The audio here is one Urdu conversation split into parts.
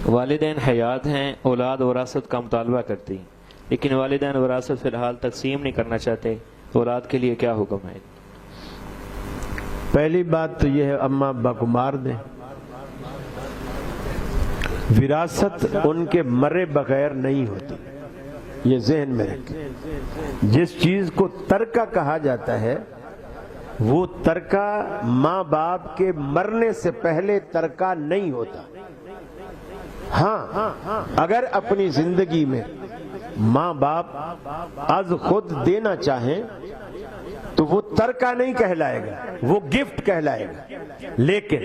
والدین حیات ہیں، اولاد وراثت کا مطالبہ کرتی، لیکن والدین وراثت فی الحال تقسیم نہیں کرنا چاہتے، اولاد کے لیے کیا حکم ہے؟ پہلی بات تو یہ ہے اماں ابا کو مار دیں، وراثت ان کے مرے بغیر نہیں ہوتی، یہ ذہن میں رکھیں۔ جس چیز کو ترکہ کہا جاتا ہے وہ ترکہ ماں باپ کے مرنے سے پہلے ترکہ نہیں ہوتا۔ ہاں اگر اپنی زندگی میں ماں باپ از خود دینا چاہیں تو وہ ترکہ نہیں کہلائے گا، وہ گفٹ کہلائے گا۔ لیکن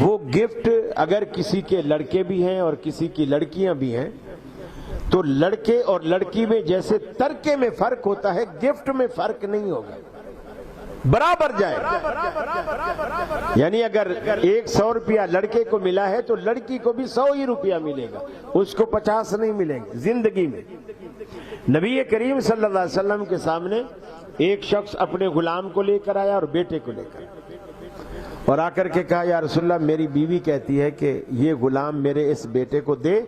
وہ گفٹ اگر کسی کے لڑکے بھی ہیں اور کسی کی لڑکیاں بھی ہیں تو لڑکے اور لڑکی میں جیسے ترکے میں فرق ہوتا ہے گفٹ میں فرق نہیں ہوگا، برابر جائے گا۔ یعنی اگر 100 روپیہ لڑکے کو ملا ہے تو لڑکی کو بھی 100 ہی روپیہ ملے گا، اس کو 50 نہیں ملیں گے۔ زندگی میں نبی کریم صلی اللہ علیہ وسلم کے سامنے ایک شخص اپنے غلام کو لے کر آیا اور بیٹے کو لے کر، اور آ کر کے کہا یا رسول اللہ میری بیوی کہتی ہے کہ یہ غلام میرے اس بیٹے کو دے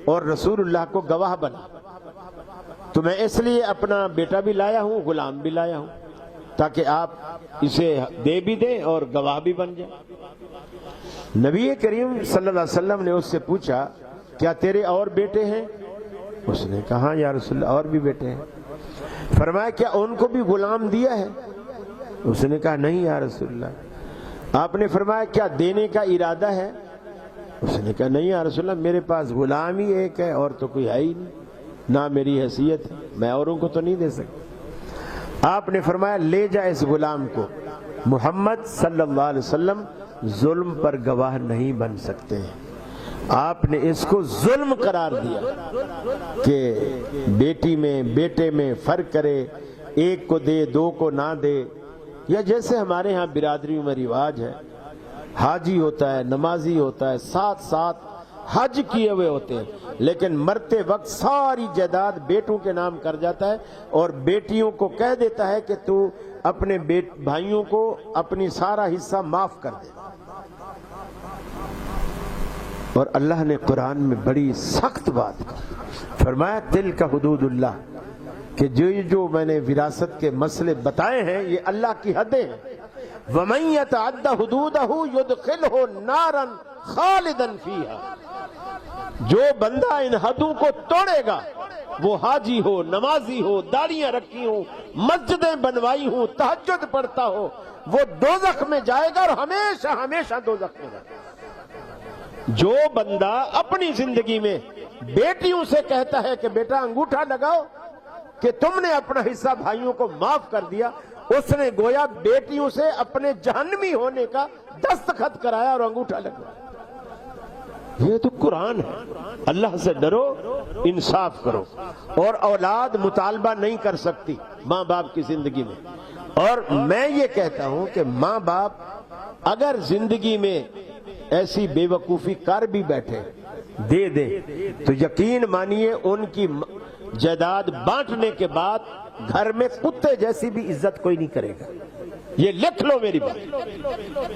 اور رسول اللہ کو گواہ بنا، تو میں اس لیے اپنا بیٹا بھی لایا ہوں غلام بھی لایا ہوں تاکہ آپ اسے دے بھی دیں اور گواہ بھی بن جائے۔ نبی کریم صلی اللہ علیہ وسلم نے اس سے پوچھا کیا تیرے اور بیٹے ہیں؟ اس نے کہا یا رسول اللہ اور بھی بیٹے ہیں۔ فرمایا کیا ان کو بھی غلام دیا ہے؟ اس نے کہا نہیں یا رسول اللہ۔ آپ نے فرمایا کیا دینے کا ارادہ ہے؟ اس نے کہا نہیں یا رسول اللہ، میرے پاس غلام ہی ایک ہے اور تو کوئی ہے ہی نہیں، نہ میری حیثیت ہے، میں اوروں کو تو نہیں دے سکتا۔ آپ نے فرمایا لے جا اس غلام کو، محمد صلی اللہ علیہ وسلم ظلم پر گواہ نہیں بن سکتے ہیں۔ آپ نے اس کو ظلم قرار دیا کہ بیٹی میں بیٹے میں فرق کرے، ایک کو دے دو کو نہ دے، یا جیسے ہمارے ہاں برادریوں میں رواج ہے حاجی ہوتا ہے نمازی ہوتا ہے، ساتھ ساتھ حج کیے ہوئے ہوتے ہیں، لیکن مرتے وقت ساری جائیداد بیٹوں کے نام کر جاتا ہے اور بیٹیوں کو کہہ دیتا ہے کہ تو اپنے بھائیوں کو اپنی سارا حصہ معاف کر دے۔ اور اللہ نے قرآن میں بڑی سخت بات فرمایا تلک حدود اللہ، کہ جو میں نے وراثت کے مسئلے بتائے ہیں یہ اللہ کی حدیں ہیں۔ وَمَن يَتَعَدَّ حُدُودَهُ يُدْخِلْهُ نَارًا خَالِدًا فِيهَا، جو بندہ ان حدوں کو توڑے گا، وہ حاجی ہو نمازی ہو داڑیاں رکھی ہو مسجدیں بنوائی ہوں تہجد پڑھتا ہو، وہ دوزخ میں جائے گا اور ہمیشہ ہمیشہ دوزخ میں جائے گا۔ جو بندہ اپنی زندگی میں بیٹیوں سے کہتا ہے کہ بیٹا انگوٹھا لگاؤ کہ تم نے اپنا حصہ بھائیوں کو معاف کر دیا، اس نے گویا بیٹیوں سے اپنے جہنمی ہونے کا دستخط کرایا اور انگوٹھا لگایا۔ یہ تو قرآن ہے۔ اللہ سے ڈرو، انصاف کرو، اور اولاد مطالبہ نہیں کر سکتی ماں باپ کی زندگی میں۔ اور میں یہ کہتا ہوں کہ ماں باپ اگر زندگی میں ایسی بے وقوفی کر بھی بیٹھے دے دیں تو یقین مانیے ان کی جائیداد بانٹنے کے بعد گھر میں کتے جیسی بھی عزت کوئی نہیں کرے گا۔ یہ لکھ لو میری بات،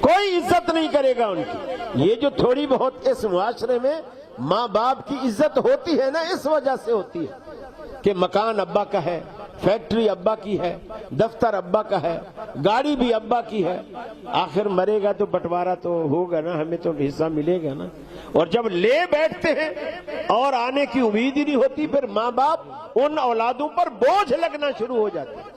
کوئی عزت نہیں کرے گا ان کی۔ یہ جو تھوڑی بہت اس معاشرے میں ماں باپ کی عزت ہوتی ہے نا، اس وجہ سے ہوتی ہے کہ مکان ابا کا ہے، فیکٹری ابا کی ہے، دفتر ابا کا ہے، گاڑی بھی ابا کی ہے۔ آخر مرے گا تو بٹوارا تو ہوگا نا، ہمیں تو حصہ ملے گا نا۔ اور جب لے بیٹھتے ہیں اور آنے کی امید ہی نہیں ہوتی، پھر ماں باپ ان اولادوں پر بوجھ لگنا شروع ہو جاتا ہے۔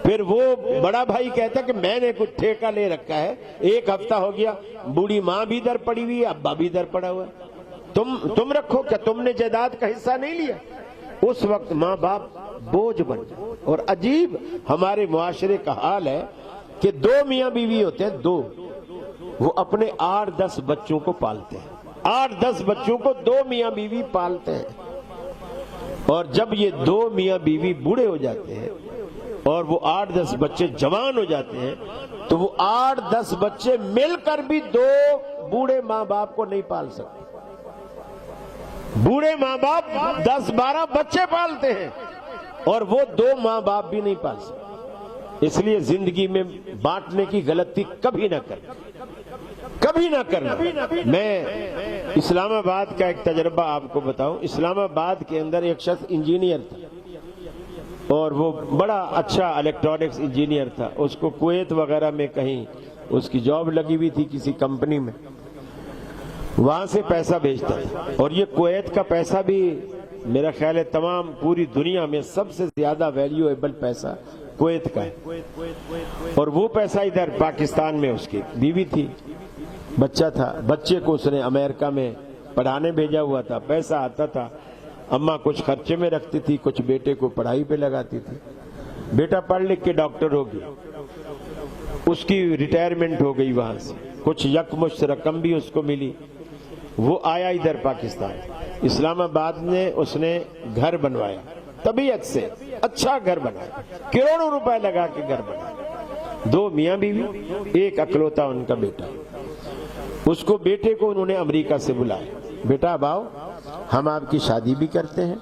پھر وہ بڑا بھائی کہتا ہے کہ میں نے کچھ ٹھیکہ لے رکھا ہے، ایک ہفتہ ہو گیا بوڑھی ماں بھی در پڑی ہوئی ہے ابا بھی در پڑا ہوا ہے، تم رکھو، کیا تم نے جائیداد کا حصہ نہیں لیا؟ اس وقت ماں باپ بوجھ بن جائے۔ اور عجیب ہمارے معاشرے کا حال ہے کہ دو میاں بیوی ہوتے ہیں، دو، وہ اپنے 8-10 بچوں کو پالتے ہیں، 8-10 بچوں کو دو میاں بیوی پالتے ہیں، اور جب یہ دو میاں بیوی بوڑھے ہو جاتے ہیں اور وہ 8-10 بچے جوان ہو جاتے ہیں تو وہ 8-10 بچے مل کر بھی دو بوڑھے ماں باپ کو نہیں پال سکتے۔ بوڑھے ماں باپ 10-12 بچے پالتے ہیں اور وہ دو ماں باپ بھی نہیں پال سکتے۔ اس لیے زندگی میں بانٹنے کی غلطی کبھی نہ کریں۔ کبھی نہ کرنا۔ میں اسلام آباد کا ایک تجربہ آپ کو بتاؤں۔ اسلام آباد کے اندر ایک شخص انجینئر تھا اور وہ بڑا اچھا الیکٹرانکس انجینئر تھا، اس کو کویت وغیرہ میں کہیں اس کی جاب لگی ہوئی تھی کسی کمپنی میں، وہاں سے پیسہ بھیجتا تھا، اور یہ کویت کا پیسہ بھی میرا خیال ہے تمام پوری دنیا میں سب سے زیادہ ویلیویبل پیسہ کویت کا ہے، اور وہ پیسہ ادھر پاکستان میں اس کی بیوی تھی، بچہ تھا، بچے کو اس نے امریکہ میں پڑھانے بھیجا ہوا تھا، پیسہ آتا تھا، اماں کچھ خرچے میں رکھتی تھی، کچھ بیٹے کو پڑھائی پہ لگاتی تھی۔ بیٹا پڑھ لکھ کے ڈاکٹر ہو گیا، اس کی ریٹائرمنٹ ہو گئی، وہاں سے کچھ یکمشت رقم بھی اس کو ملی، وہ آیا ادھر پاکستان، اسلام آباد میں اس نے گھر بنوایا، طبیعت سے اچھا گھر بنایا، کروڑوں روپے لگا کے گھر بنایا، 2 میاں بیوی، ایک اکلوتا ان کا بیٹا۔ اس کو بیٹے کو انہوں نے امریکہ سے بلایا، بیٹا اب آؤ، ہم آپ کی شادی بھی کرتے ہیں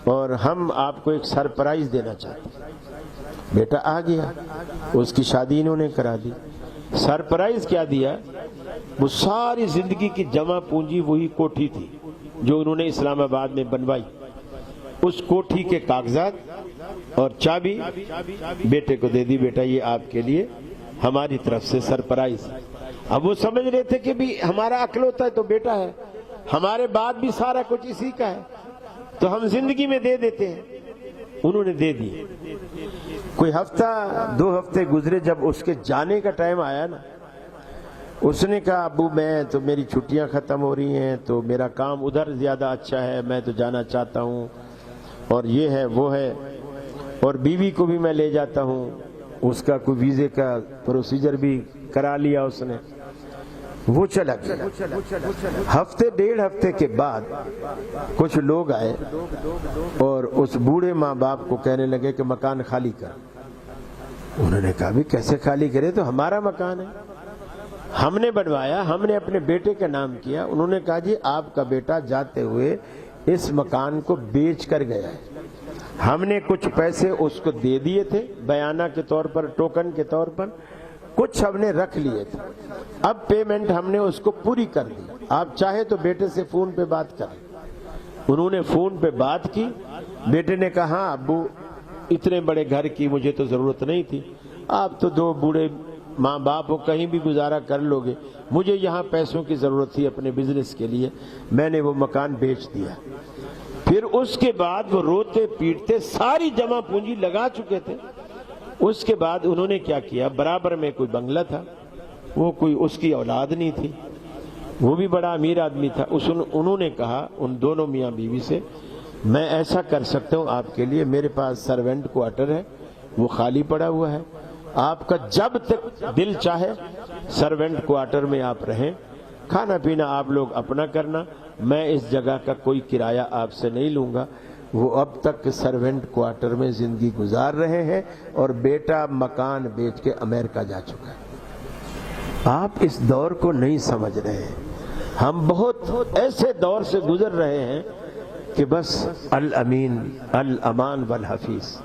اور ہم آپ کو ایک سرپرائز دینا چاہتے ہیں۔ بیٹا آ گیا، اس کی شادی انہوں نے کرا دی۔ سرپرائز کیا دیا؟ وہ ساری زندگی کی جمع پونجی وہی کوٹھی تھی جو انہوں نے اسلام آباد میں بنوائی، اس کوٹھی کے کاغذات اور چابی بیٹے کو دے دی، بیٹا یہ آپ کے لیے ہماری طرف سے سرپرائز۔ اب وہ سمجھ رہے تھے کہ بھی ہمارا اکلوتا ہے تو بیٹا ہے، ہمارے بعد بھی سارا کچھ اسی کا ہے، تو ہم زندگی میں دے دیتے ہیں۔ انہوں نے دے دی۔ کوئی ہفتہ 2 ہفتے گزرے، جب اس کے جانے کا ٹائم آیا نا، اس نے کہا ابو میں تو میری چھٹیاں ختم ہو رہی ہیں تو میرا کام ادھر زیادہ اچھا ہے، میں تو جانا چاہتا ہوں، اور یہ ہے وہ ہے، اور بیوی کو بھی میں لے جاتا ہوں، اس کا کوئی ویزے کا پروسیجر بھی کرا لیا اس نے، وہ چلا گیا۔ ہفتے 1.5 ہفتے کے بعد کچھ لوگ آئے اور اس بوڑھے ماں باپ کو کہنے لگے کہ مکان خالی کر۔ انہوں نے کہا بھی کیسے خالی کرے، تو ہمارا مکان ہے، ہم نے بنوایا، ہم نے اپنے بیٹے کا نام کیا۔ انہوں نے کہا جی آپ کا بیٹا جاتے ہوئے اس مکان کو بیچ کر گیا ہے، ہم نے کچھ پیسے اس کو دے دیے تھے بیانہ کے طور پر، ٹوکن کے طور پر، کچھ ہم نے رکھ لیے تھے، اب پیمنٹ ہم نے اس کو پوری کر دی، آپ چاہے تو بیٹے سے فون پہ بات کریں۔ انہوں نے فون پہ بات کی، بیٹے نے کہا ہاں ابو اتنے بڑے گھر کی مجھے تو ضرورت نہیں تھی، آپ تو 2 بوڑھے ماں باپ ہو، کہیں بھی گزارا کر لو گے، مجھے یہاں پیسوں کی ضرورت تھی اپنے بزنس کے لیے، میں نے وہ مکان بیچ دیا۔ پھر اس کے بعد وہ روتے پیٹتے ساری جمع پونجی لگا چکے تھے۔ اس کے بعد انہوں نے کیا کیا، برابر میں کوئی بنگلہ تھا، وہ کوئی اس کی اولاد نہیں تھی، وہ بھی بڑا امیر آدمی تھا، انہوں نے کہا ان دونوں میاں بیوی سے میں ایسا کر سکتا ہوں آپ کے لیے، میرے پاس سرونٹ کوارٹر ہے، وہ خالی پڑا ہوا ہے، آپ کا جب تک دل چاہے سرونٹ کوارٹر میں آپ رہیں، کھانا پینا آپ لوگ اپنا کرنا، میں اس جگہ کا کوئی کرایہ آپ سے نہیں لوں گا۔ وہ اب تک سرونٹ کوارٹر میں زندگی گزار رہے ہیں اور بیٹا مکان بیچ کے امریکہ جا چکا ہے۔ آپ اس دور کو نہیں سمجھ رہے ہیں، ہم بہت ایسے دور سے گزر رہے ہیں کہ بس الامین الامان والحفیظ۔